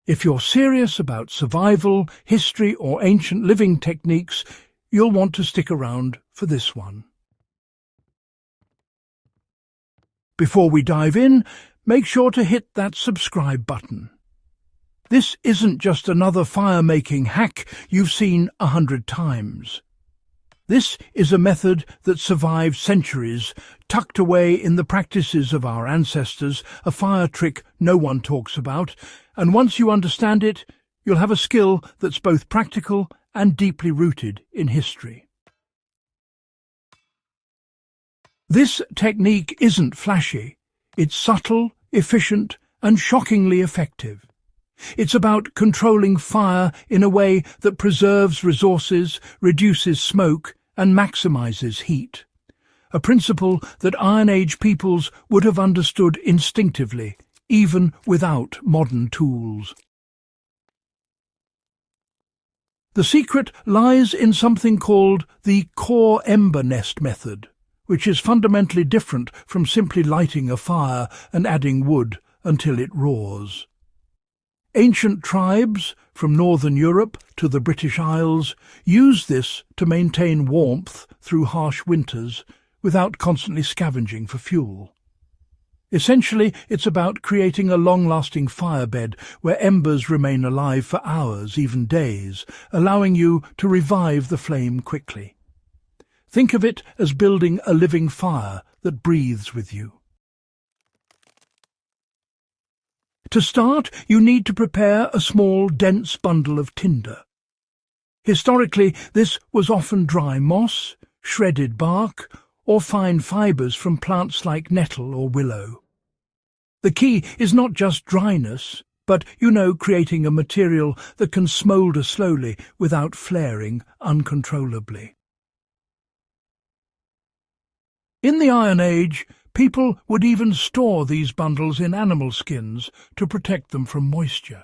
If you're serious about survival, history, or ancient living techniques, you'll want to stick around for this one. Before we dive in, make sure to hit that subscribe button. This isn't just another fire-making hack you've seen 100 times. This is a method that survived centuries, tucked away in the practices of our ancestors, a fire trick no one talks about, and once you understand it, you'll have a skill that's both practical and deeply rooted in history. This technique isn't flashy. It's subtle, efficient, and shockingly effective. It's about controlling fire in a way that preserves resources, reduces smoke, and maximizes heat. A principle that Iron Age peoples would have understood instinctively, even without modern tools. The secret lies in something called the core ember nest method, which is fundamentally different from simply lighting a fire and adding wood until it roars. Ancient tribes, from northern Europe to the British Isles, used this to maintain warmth through harsh winters without constantly scavenging for fuel. Essentially, it's about creating a long-lasting firebed where embers remain alive for hours, even days, allowing you to revive the flame quickly. Think of it as building a living fire that breathes with you. To start, you need to prepare a small, dense bundle of tinder. Historically, this was often dry moss, shredded bark, or fine fibres from plants like nettle or willow. The key is not just dryness, but, creating a material that can smoulder slowly without flaring uncontrollably. In the Iron Age, people would even store these bundles in animal skins to protect them from moisture.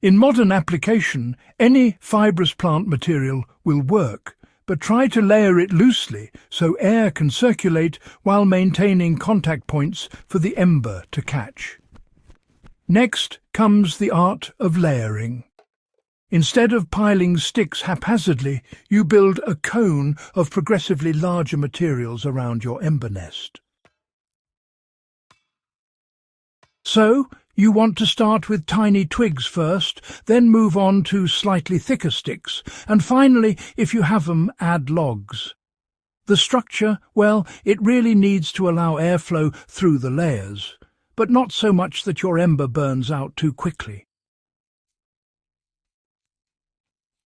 In modern application, any fibrous plant material will work, but try to layer it loosely so air can circulate while maintaining contact points for the ember to catch. Next comes the art of layering. Instead of piling sticks haphazardly, you build a cone of progressively larger materials around your ember nest. So, you want to start with tiny twigs first, then move on to slightly thicker sticks, and finally, if you have them, add logs. The structure, well, it really needs to allow airflow through the layers, but not so much that your ember burns out too quickly.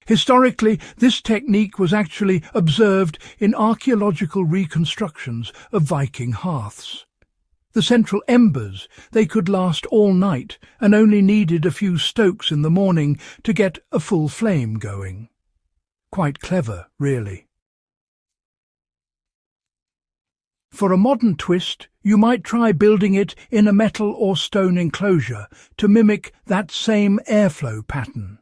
Historically, this technique was actually observed in archaeological reconstructions of Viking hearths. The central embers, they could last all night and only needed a few stokes in the morning to get a full flame going. Quite clever, really. For a modern twist, you might try building it in a metal or stone enclosure to mimic that same airflow pattern.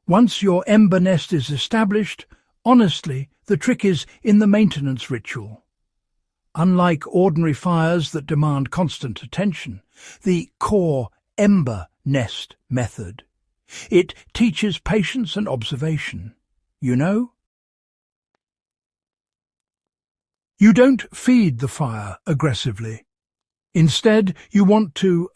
Once your ember nest is established, honestly, the trick is in the maintenance ritual. Unlike ordinary fires that demand constant attention, the core ember nest method, it teaches patience and observation. You don't feed the fire aggressively. Instead, you want to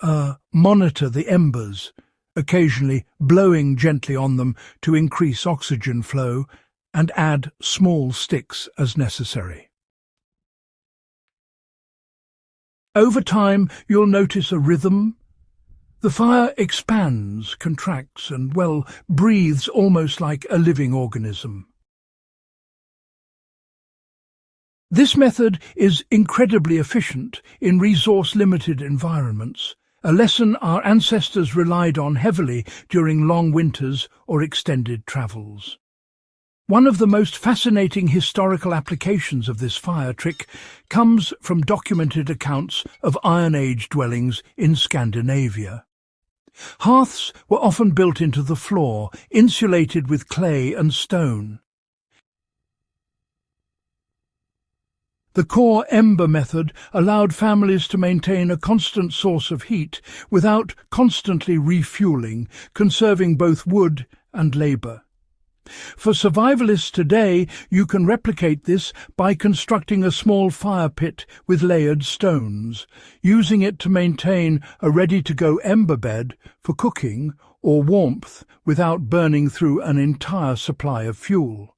monitor the embers, occasionally blowing gently on them to increase oxygen flow, and add small sticks as necessary. Over time, you'll notice a rhythm. The fire expands, contracts, and, breathes almost like a living organism. This method is incredibly efficient in resource-limited environments, a lesson our ancestors relied on heavily during long winters or extended travels. One of the most fascinating historical applications of this fire trick comes from documented accounts of Iron Age dwellings in Scandinavia. Hearths were often built into the floor, insulated with clay and stone. The core ember method allowed families to maintain a constant source of heat without constantly refueling, conserving both wood and labour. For survivalists today, you can replicate this by constructing a small fire pit with layered stones, using it to maintain a ready-to-go ember bed for cooking or warmth without burning through an entire supply of fuel.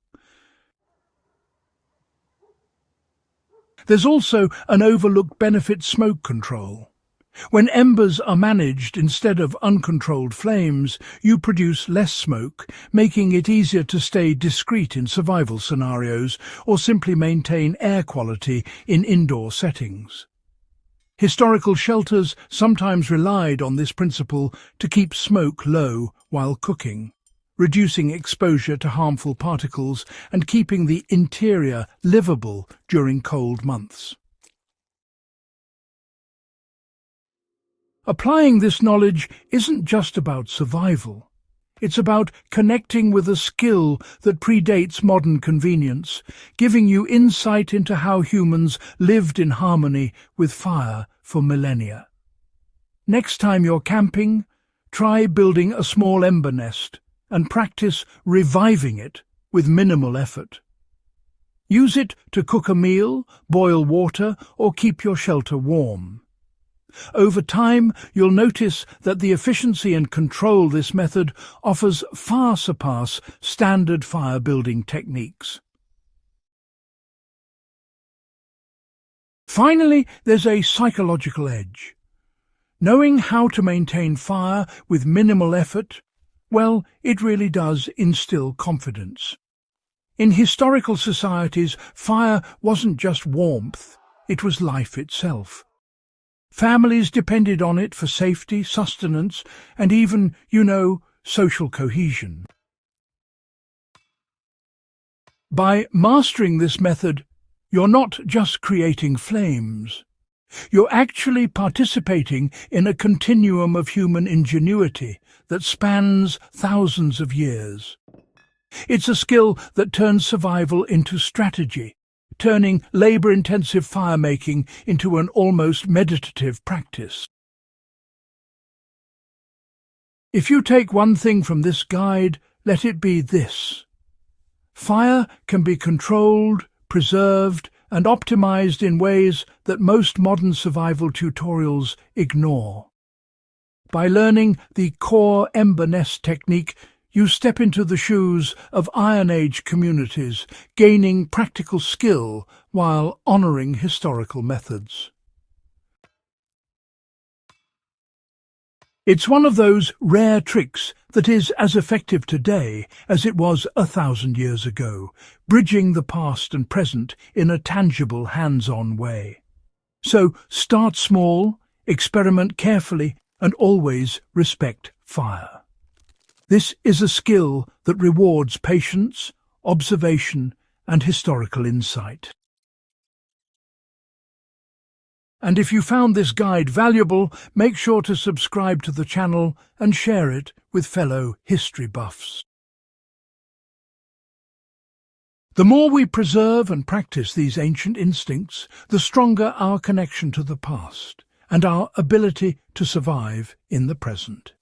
There's also an overlooked benefit: smoke control. When embers are managed instead of uncontrolled flames, you produce less smoke, making it easier to stay discreet in survival scenarios or simply maintain air quality in indoor settings. Historical shelters sometimes relied on this principle to keep smoke low while cooking, reducing exposure to harmful particles and keeping the interior livable during cold months. Applying this knowledge isn't just about survival. It's about connecting with a skill that predates modern convenience, giving you insight into how humans lived in harmony with fire for millennia. Next time you're camping, try building a small ember nest and practice reviving it with minimal effort. Use it to cook a meal, boil water, or keep your shelter warm. Over time, you'll notice that the efficiency and control this method offers far surpass standard fire-building techniques. Finally, there's a psychological edge. Knowing how to maintain fire with minimal effort, well, it really does instill confidence. In historical societies, fire wasn't just warmth, it was life itself. Families depended on it for safety, sustenance, and even, social cohesion. By mastering this method, you're not just creating flames. You're actually participating in a continuum of human ingenuity that spans thousands of years. It's a skill that turns survival into strategy, turning labour-intensive fire-making into an almost meditative practice. If you take one thing from this guide, let it be this: fire can be controlled, preserved, and optimized in ways that most modern survival tutorials ignore. By learning the core ember nest technique, you step into the shoes of Iron Age communities, gaining practical skill while honouring historical methods. It's one of those rare tricks that is as effective today as it was 1,000 years ago, bridging the past and present in a tangible, hands-on way. So start small, experiment carefully, and always respect fire. This is a skill that rewards patience, observation, and historical insight. And if you found this guide valuable, make sure to subscribe to the channel and share it with fellow history buffs. The more we preserve and practice these ancient instincts, the stronger our connection to the past and our ability to survive in the present.